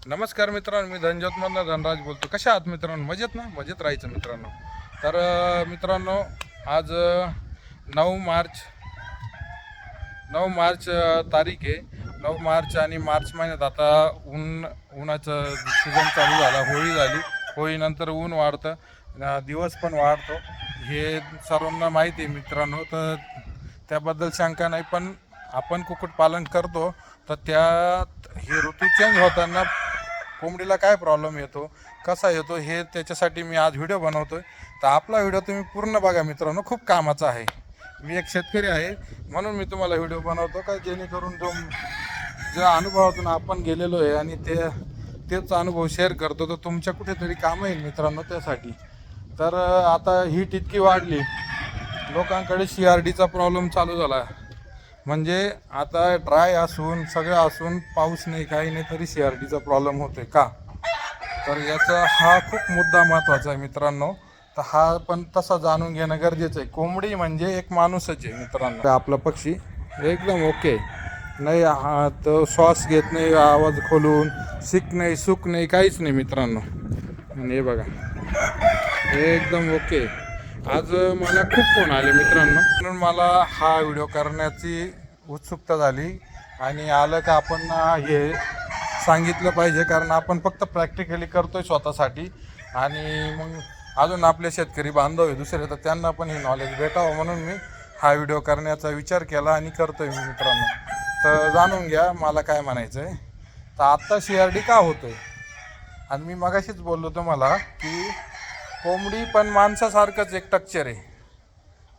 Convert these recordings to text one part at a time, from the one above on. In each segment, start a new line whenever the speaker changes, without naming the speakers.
नमस्कार मित्रांनो, मी धनज्योतमधनं धनराज बोलतो. कशा आहात मित्रांनो? मजेत ना? मजेत राहायचं मित्रांनो. तर मित्रांनो, आज 9 मार्च 9 मार्च तारीख आहे. 9 मार्च आणि मार्च महिन्यात आता उन्हाचं सीझन चालू झाला. होळी झाली. होळीनंतर ऊन वाढतं, दिवस पण वाढतो. हे सर्वांना माहिती आहे मित्रांनो. तर त्याबद्दल शंका नाही, पण आपण कुक्कुटपालन करतो तर त्यात हे ऋतू चेंज होताना कोंबडीला काय प्रॉब्लेम येतो, कसा येतो, हे त्याच्यासाठी मी आज व्हिडिओ बनवतो आहे. तर आपला व्हिडिओ तुम्ही पूर्ण बघा मित्रांनो, खूप कामाचा आहे. मी एक शेतकरी आहे, म्हणून मी तुम्हाला व्हिडिओ बनवतो का जेणेकरून ज्या अनुभवातून आपण गेलेलो आहे आणि तेच अनुभव शेअर करतो, तर तुमच्या कुठेतरी काम येईल मित्रांनो त्यासाठी. तर आता हीट इतकी वाढली, लोकांकडे CRDचा प्रॉब्लेम चालू झाला. म्हणजे आता ड्राय असून सगळं असून पाऊस नाही काही नाही तरी CRDचा प्रॉब्लेम होतोय का? तर याचा हा खूप मुद्दा महत्त्वाचा आहे मित्रांनो. तर हा पण तसा जाणून घेणं गरजेचं आहे. कोंबडी म्हणजे एक माणूसच आहे मित्रांनो. आपला पक्षी एकदम ओके नाही, हा तो श्वास घेत नाही आवाज खोलून, शिक नाही सुख नाही काहीच नाही मित्रांनो. आणि हे बघा एकदम ओके. आज मला खूप फोन आले मित्रांनो, म्हणून मला हा व्हिडिओ करण्याची उत्सुकता झाली आणि आलं का आपण हे सांगितलं पाहिजे, कारण आपण फक्त प्रॅक्टिकली करतोय स्वतःसाठी आणि मग अजून आपले शेतकरी बांधव आहे दुसरे, तर त्यांना पण हे नॉलेज भेटावं म्हणून मी हा व्हिडिओ करण्याचा विचार केला आणि करतोय मी मित्रांनो. तर जाणून घ्या मला काय म्हणायचं आहे. तर आत्ता CRD का होतोय, आणि मी मगाशीच बोललो तुम्हाला की कोंबडी पण माणसासारखंच एक स्ट्रक्चर आहे.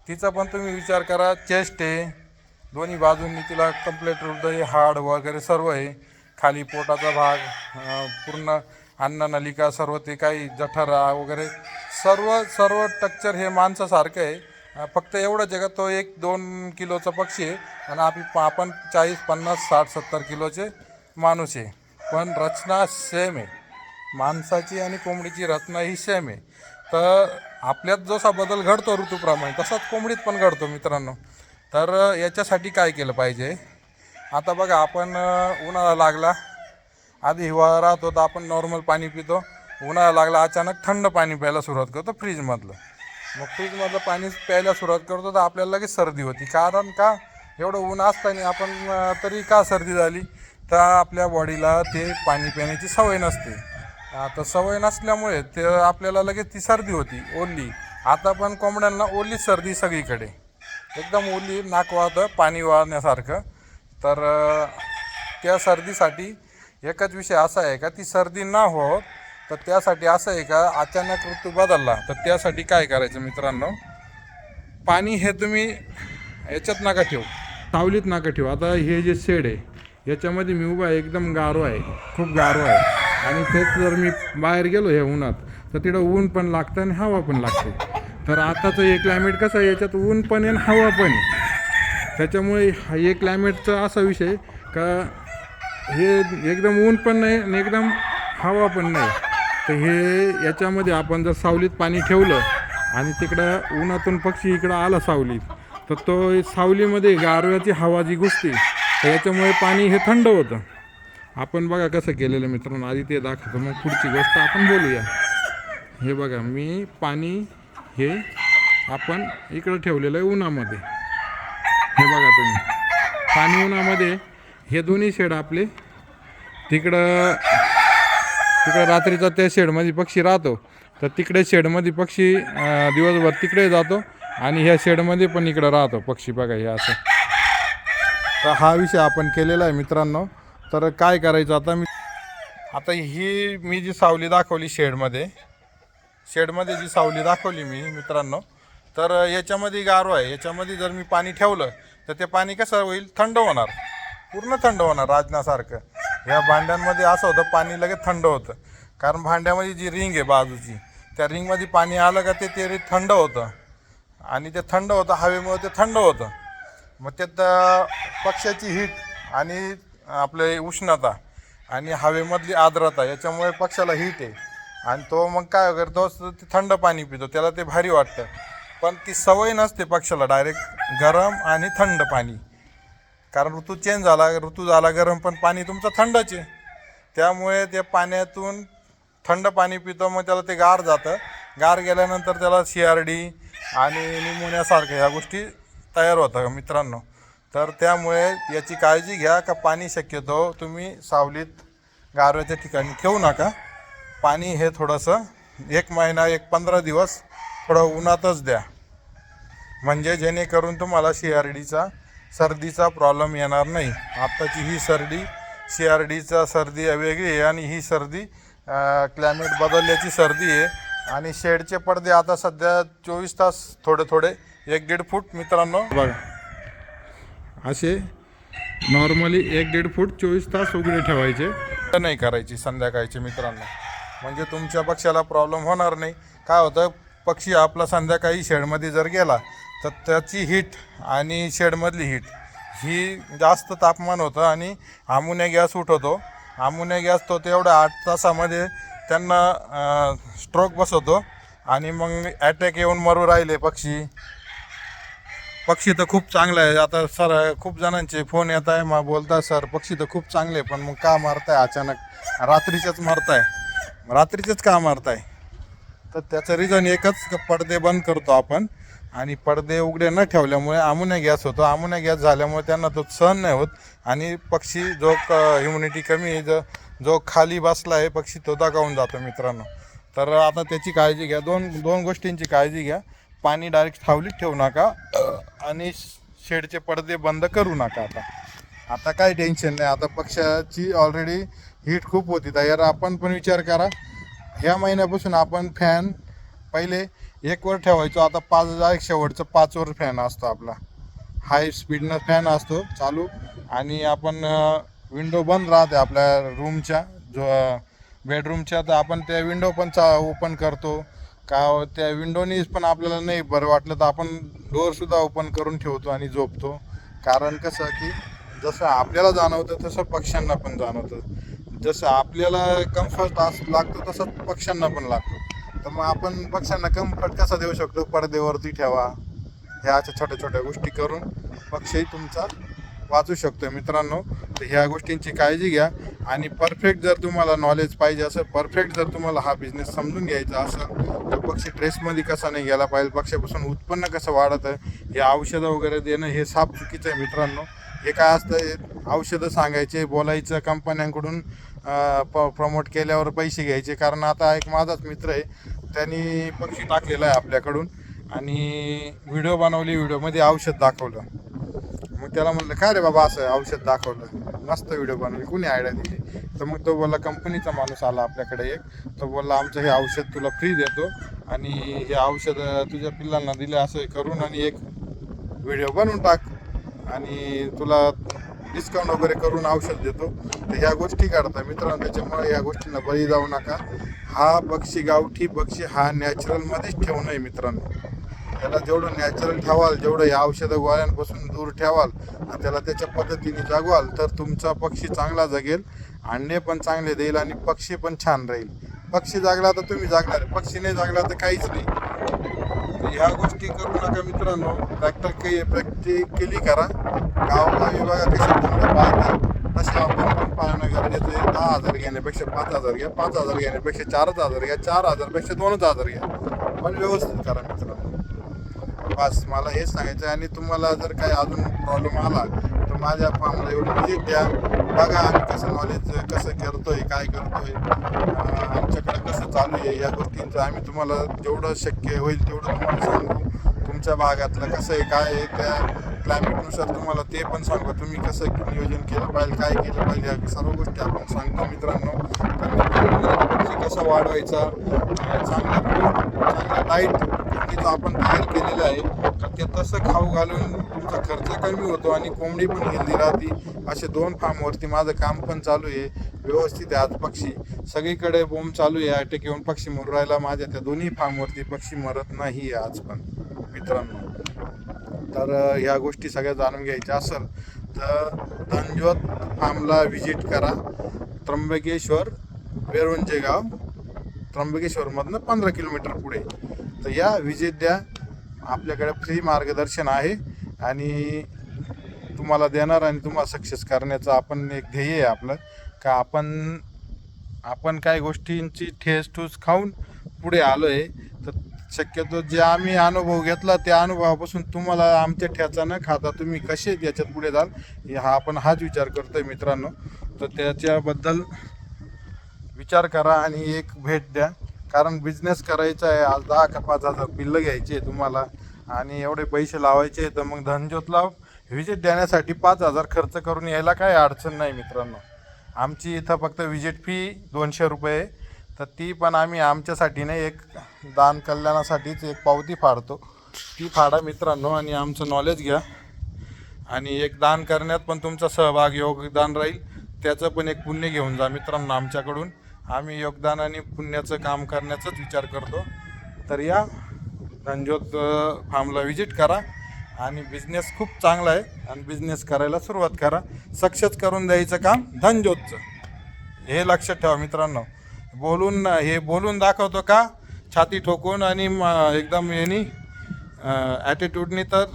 तिचा पण तुम्ही विचार करा, चेस्ट आहे, दोन्ही बाजूंनी तिला कंप्लीट हृदय हाड वगैरे सर्व आहे, खाली पोटाचा भाग, पूर्ण अन्ननलिका सर्व, ते काही जठरा वगैरे सर्व सर्व स्ट्रक्चर हे माणसासारखं आहे. फक्त एवढं जगात तो 1-2 किलोचा पक्षी आहे आणि आपण 40-50-60-70 किलोचे माणूस आहे. पण रचना सेम आहे, माणसाची आणि कोंबडीची रचना ही सेम आहे. तर आपल्यात जसा बदल घडतो ऋतूप्रमाणे तसाच कोंबडीत पण घडतो मित्रांनो. तर याच्यासाठी काय केलं पाहिजे. आता बघा, आपण उन्हाळा लागला, आधी हिवाळा राहतो तर आपण नॉर्मल पाणी पितो. उन्हाळा लागला अचानक थंड पाणी प्यायला सुरुवात करतो फ्रीजमधलं. मग फ्रीजमधलं पाणी प्यायला सुरुवात करतो तर आपल्याला लगेच सर्दी होती. कारण का? एवढं ऊन असताना आपण तरी का सर्दी झाली, तर आपल्या बॉडीला ते पाणी पिण्याची सवय नसते. आता सवय नसल्यामुळे ते आपल्याला लगेच ती सर्दी होती ओली. आता पण कोंबड्यांना ओली सर्दी सगळीकडे, एकदम ओली, नाक वाहतं पाणी वाहण्यासारखं. तर त्या सर्दीसाठी एकच विषय असा आहे का, ती सर्दी ना हो, तर त्यासाठी असं आहे का, अचानक ऋतू बदलला तर त्यासाठी काय करायचं मित्रांनो, पाणी हे तुम्ही याच्यात नका ठेवू, सावलीत नका ठेवू. आता हे जे शेड आहे याच्यामध्ये मी उभा आहे, एकदम गारवा आहे, खूप गारवा आहे. आणि तेच जर मी बाहेर गेलो ह्या उन्हात तर तिथं ऊन पण लागतं आणि हवा पण लागते. तर आताचं हे क्लायमेट कसं आहे, याच्यात ऊन पण आहे आणि हवा पण आहे. त्याच्यामुळे हे क्लायमेटचा असा विषय का हे एकदम ऊन पण नाही आणि एकदम हवा पण नाही. तर हे याच्यामध्ये आपण जर सावलीत पाणी ठेवलं आणि तिकडं उन्हातून पक्षी इकडं आला सावलीत, तर तो सावलीमध्ये गारव्याची हवा जी घुसते, तर याच्यामुळे पाणी हे थंड होतं. आपण बघा कसं केलेलं मित्रांनो, आधी ते दाखवतो मग पुढची गोष्ट आपण बोलूया. हे बघा, मी पाणी हे आपण इकडं ठेवलेलं आहे उन्हामध्ये. हे बघा तुम्ही, पाणी उन्हामध्ये, हे दोन्ही शेड आपले तिकडं रात्रीचा त्या शेडमध्ये पक्षी राहतो, तर तिकडे शेडमध्ये पक्षी दिवसभर तिकडे जातो आणि ह्या शेडमध्ये पण इकडं राहतो पक्षी. बघा हे असं. तर हा विषय आपण केलेला आहे मित्रांनो. तर काय करायचं आता ही मी जी सावली दाखवली शेडमध्ये जी सावली दाखवली मी मित्रांनो, तर याच्यामध्ये गारवा आहे. याच्यामध्ये जर मी पाणी ठेवलं तर ते पाणी कसं होईल, थंड होणार, पूर्ण थंड होणार राजनासारखं. ह्या भांड्यांमध्ये असं होतं, पाणी लगेच थंड होतं, कारण भांड्यामध्ये जी रिंग आहे बाजूची, त्या रिंगमध्ये पाणी आलं का ते थंड होतं आणि ते थंड होतं हवेमुळे, ते थंड होतं. मग त्यात पक्ष्याची हीट आणि आपले उष्णता आणि हवेमधली आर्द्रता याच्यामुळे पक्षाला हीट आहे आणि तो मग काय करतो, ते थंड पाणी पितो, त्याला ते भारी वाटतं. पण ती सवय नसते पक्षाला डायरेक्ट गरम आणि थंड पाणी, कारण ऋतू चेंज झाला, ऋतू झाला गरम पण पाणी तुमचं थंडच आहे. त्यामुळे ते पाण्यातून थंड पाणी पितो, मग त्याला ते गार जातं. गार गेल्यानंतर त्याला CRD आणि निमोनियासारख्या ह्या गोष्टी तयार होतात मित्रांनो. तर त्यामुळे याची काळजी घ्या का पाणी शक्यतो तुम्ही सावलीत गारव्याच्या ठिकाणी ठेवू नका. पाणी हे थोडंसं 1 महिना 15 दिवस थोडं उन्हातच द्या, म्हणजे जेणेकरून तुम्हाला सर्दीचा प्रॉब्लेम येणार नाही. आत्ताची ही CRDचा सर्दी वेगळी आहे आणि ही सर्दी क्लायमेट बदलल्याची सर्दी आहे. आणि शेडचे पडदे आता सध्या 24 तास थोडे 1-1.5 फूट मित्रांनो बघा, असे नॉर्मली 1-1.5 फूट 24 तास उघडे ठेवायचे, नाही करायची संध्याकाळचे मित्रांनो, म्हणजे तुमच्या पक्ष्याला प्रॉब्लेम होणार नाही. काय होतं, पक्षी आपला संध्याकाळी शेडमध्ये जर गेला तर त्याची हीट आणि शेडमधली हीट ही जास्त तापमान होतं आणि अमोनिया गॅस उठवतो. अमोनिया गॅस तो तेवढ्या 8 तासामध्ये त्यांना स्ट्रोक बसवतो आणि मग अटॅक येऊन मरू राहिले पक्षी तर खूप चांगलं आहे. आता सर खूप जणांचे फोन येत आहे, मग बोलतात सर पक्षी तर खूप चांगले, पण मग का मारताय अचानक, रात्रीचेच का मारताय? तर त्याचं रिझन एकच, पडदे बंद करतो आपण आणि पडदे उघडे न ठेवल्यामुळे अमोनिया गॅस होतो. अमोनिया गॅस झाल्यामुळे त्यांना तो सहन नाही होत आणि पक्षी जो ह्युमिनिटी कमी आहे, जो खाली बसला आहे पक्षी तो दगावून जातो मित्रांनो. तर आता त्याची काळजी घ्या, दोन गोष्टींची काळजी घ्या. पाणी डायरेक्ट सावलीत ठेवू नका आणि शेडचे पडदे बंद करू नका. आता काही टेन्शन नाही. आता पक्षाची ऑलरेडी हीट खूप होती तयार. आपण पण विचार करा, ह्या महिन्यापासून आपण फॅन पहिले 1 वर ठेवायचो, आता 5 शेवटचं 5 वर फॅन असतो आपला, हाय स्पीडनं फॅन असतो चालू. आणि आपण विंडो बंद राहते आपल्या रूमच्या, जो बेडरूमच्या, तर आपण त्या विंडो पण ओपन करतो का, त्या विंडोनीच पण आपल्याला नाही बरं वाटलं तर आपण डोअरसुद्धा ओपन करून ठेवतो आणि झोपतो. कारण कसं की जसं आपल्याला जाणवतं तसं पक्ष्यांना पण जाणवतं, जसं आपल्याला कम्फर्ट लागतो तसं पक्ष्यांना पण लागतो. तर मग आपण पक्ष्यांना कम्फर्ट कसा देऊ शकतो, पडद्यावरती ठेवा, ह्या अशा छोट्या गोष्टी करून पक्षी तुमचा वाचू शकतो मित्रांनो. तर ह्या गोष्टींची काळजी घ्या. आणि परफेक्ट जर तुम्हाला नॉलेज पाहिजे असेल, परफेक्ट जर तुम्हाला हा बिझनेस समजून घ्यायचा असेल, तर पक्षी ट्रेसमध्ये कसा नाही गेला पाहिजे, पक्षापासून उत्पन्न कसं वाढत आहे, हे औषधं वगैरे देणं हे साफ चुकीचं आहे मित्रांनो. हे काय असतं, औषधं सांगायचे, बोलायचं, कंपन्यांकडून प्रमोट केल्यावर पैसे घ्यायचे. कारण आता एक माझाच मित्र आहे, त्यांनी पक्षी टाकलेला आहे आपल्याकडून आणि व्हिडिओ बनवली, व्हिडिओमध्ये औषध दाखवलं. मग त्याला म्हणलं काय रे बाबा असं औषध दाखवलं, मस्त व्हिडिओ बनवली, कुणी आयडिया दिली? तर मग तो बोलला, कंपनीचा माणूस आला आपल्याकडे एक, तो बोलला आमचं हे औषध तुला फ्री देतो आणि हे औषध तुझ्या पिल्लांना दिले असं करून आणि एक व्हिडिओ बनवून टाक आणि तुला डिस्काउंट वगैरे करून औषध देतो. तर ह्या गोष्टी काढता मित्रांनो, त्याच्यामुळे ह्या गोष्टींना बळी जाऊ नका. हा पक्षी, गावठी पक्षी हा नॅचरलमध्येच ठेवणं आहे मित्रांनो. त्याला जेवढं नॅचरल ठेवाल, जेवढं या औषध गोळ्यांपासून दूर ठेवाल आणि त्याला त्याच्या पद्धतीने जगवाल, तर तुमचा पक्षी चांगला जगेल, अंडे पण चांगले देईल आणि पक्षी पण छान राहील. पक्षी जागला तर तुम्ही जागणार, पक्षी नाही जागला तर काहीच नाही. ह्या गोष्टी करू नका मित्रांनो. प्रॅक्टिस केली करा. गावागावी बघा कसे कोंबड्या पाळतात, तसे आपण पण पाळणं गरजेचं आहे. 10,000 घेण्यापेक्षा 5,000 घ्या, 5,000 घेण्यापेक्षा 4,000 घ्या, 4,000पेक्षा 2,000 घ्या, पण व्यवस्थित करा मित्रांनो. बस मला हेच सांगायचं आहे. आणि तुम्हाला जर काही अजून प्रॉब्लेम आला तर माझ्या फार्मला एवढी व्हिजिट द्या, बघा आम्ही कसं नॉलेज कसं करतोय, काय करतोय, आमच्याकडे कसं चालू आहे, या गोष्टींचं आम्ही तुम्हाला जेवढं शक्य होईल तेवढं तुम्हाला सांगू. तुमच्या भागातलं कसं आहे, काय आहे, त्या क्लायमेटनुसार तुम्हाला ते पण सांगू, तुम्ही कसं नियोजन केलं पाहिजे, काय केलं पाहिजे, या सर्व गोष्टी आपण सांगतो मित्रांनो. पक्षी कसा वाढवायचा, चांगला डाईट आपण तयार केलेलं आहे तर ते तसं खाऊ घालून तुमचा खर्च कमी होतो आणि कोंबडी पण हेल्दी राहते. असे 2 फार्मवरती माझं काम पण चालू आहे, व्यवस्थित आहे. आज पक्षी सगळीकडे बोंब चालू आहे, अटॅक येऊन पक्षी मरू राहिला. माझ्या त्या दोन्ही फार्मवरती पक्षी मरत नाही आज पण मित्रांनो. तर ह्या गोष्टी सगळ्या जाणून घ्यायच्या असेल तर धनज्योत फार्मला व्हिजिट करा. त्र्यंबकेश्वर, वेरुंजे गाव, त्र्यंबकेश्वरमधनं 15 किलोमीटर पुढे. तर या व्हिजिट द्या. आपल्याकडे फ्री मार्गदर्शन आहे आणि तुम्हाला देणार आणि तुम्हाला सक्सेस करण्याचं आपण एक ध्येय आहे आपलं, का आपण आपण काही गोष्टींची ठेस ठूस खाऊन पुढे आलो आहे. तर शक्यतो जे आम्ही अनुभव घेतला त्या अनुभवापासून तुम्हाला आमच्या ठ्याचा न खाता तुम्ही कसे याच्यात पुढे जाल आपण हाच विचार करतोय मित्रांनो. तर त्याच्याबद्दल विचार करा आणि एक भेट द्या. कारण बिझनेस करायचा आहे. आज 10 का 5,000 बिल्लं घ्यायची आहे तुम्हाला आणि एवढे पैसे लावायचे तर मग धनज्योतला व्हिजिट देण्यासाठी 5,000 खर्च करून यायला काही अडचण नाही मित्रांनो. आमची इथं फक्त व्हिजिट फी 200 रुपये. तर ती पण आम्ही आमच्यासाठी नाही, एक दान कल्याणासाठीच एक पावती फाडतो. ती फाडा मित्रांनो आणि आमचं नॉलेज घ्या. आणि एक दान करण्यात पण तुमचा सहभाग योगदान राहील. त्याचं पण एक पुण्य घेऊन जा मित्रांनो आमच्याकडून. आम्ही योगदान आणि पुण्याचं काम करण्याचाच विचार करतो. तर या धनज्योत फार्मला व्हिजिट करा आणि बिझनेस खूप चांगला आहे आणि बिझनेस करायला सुरुवात करा. सक्सेस करून द्यायचं काम धनज्योतचं, हे लक्षात ठेवा मित्रांनो. बोलून दाखवतो का छाती ठोकून आणि एकदम यांनी ॲटिट्यूडनी, तर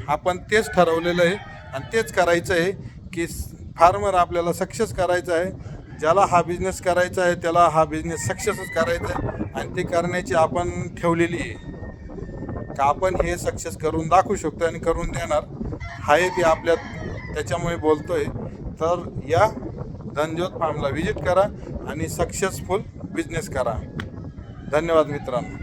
आपण तेच ठरवलेलं आहे आणि तेच करायचं आहे की फार्मर आपल्याला सक्सेस करायचं आहे. ज्याला हा बिझनेस करायचा आहे त्याला हा बिझनेस सक्सेसच करायचा आहे आणि ते करण्याची आपण ठेवलेली आहे का आपण हे सक्सेस करून दाखवू शकतो आणि करून देणार आहे ते आपल्यात, त्याच्यामुळे बोलतोय. तर या धनज्योत फार्मला व्हिजिट करा आणि सक्सेसफुल बिझनेस करा. धन्यवाद मित्रांनो.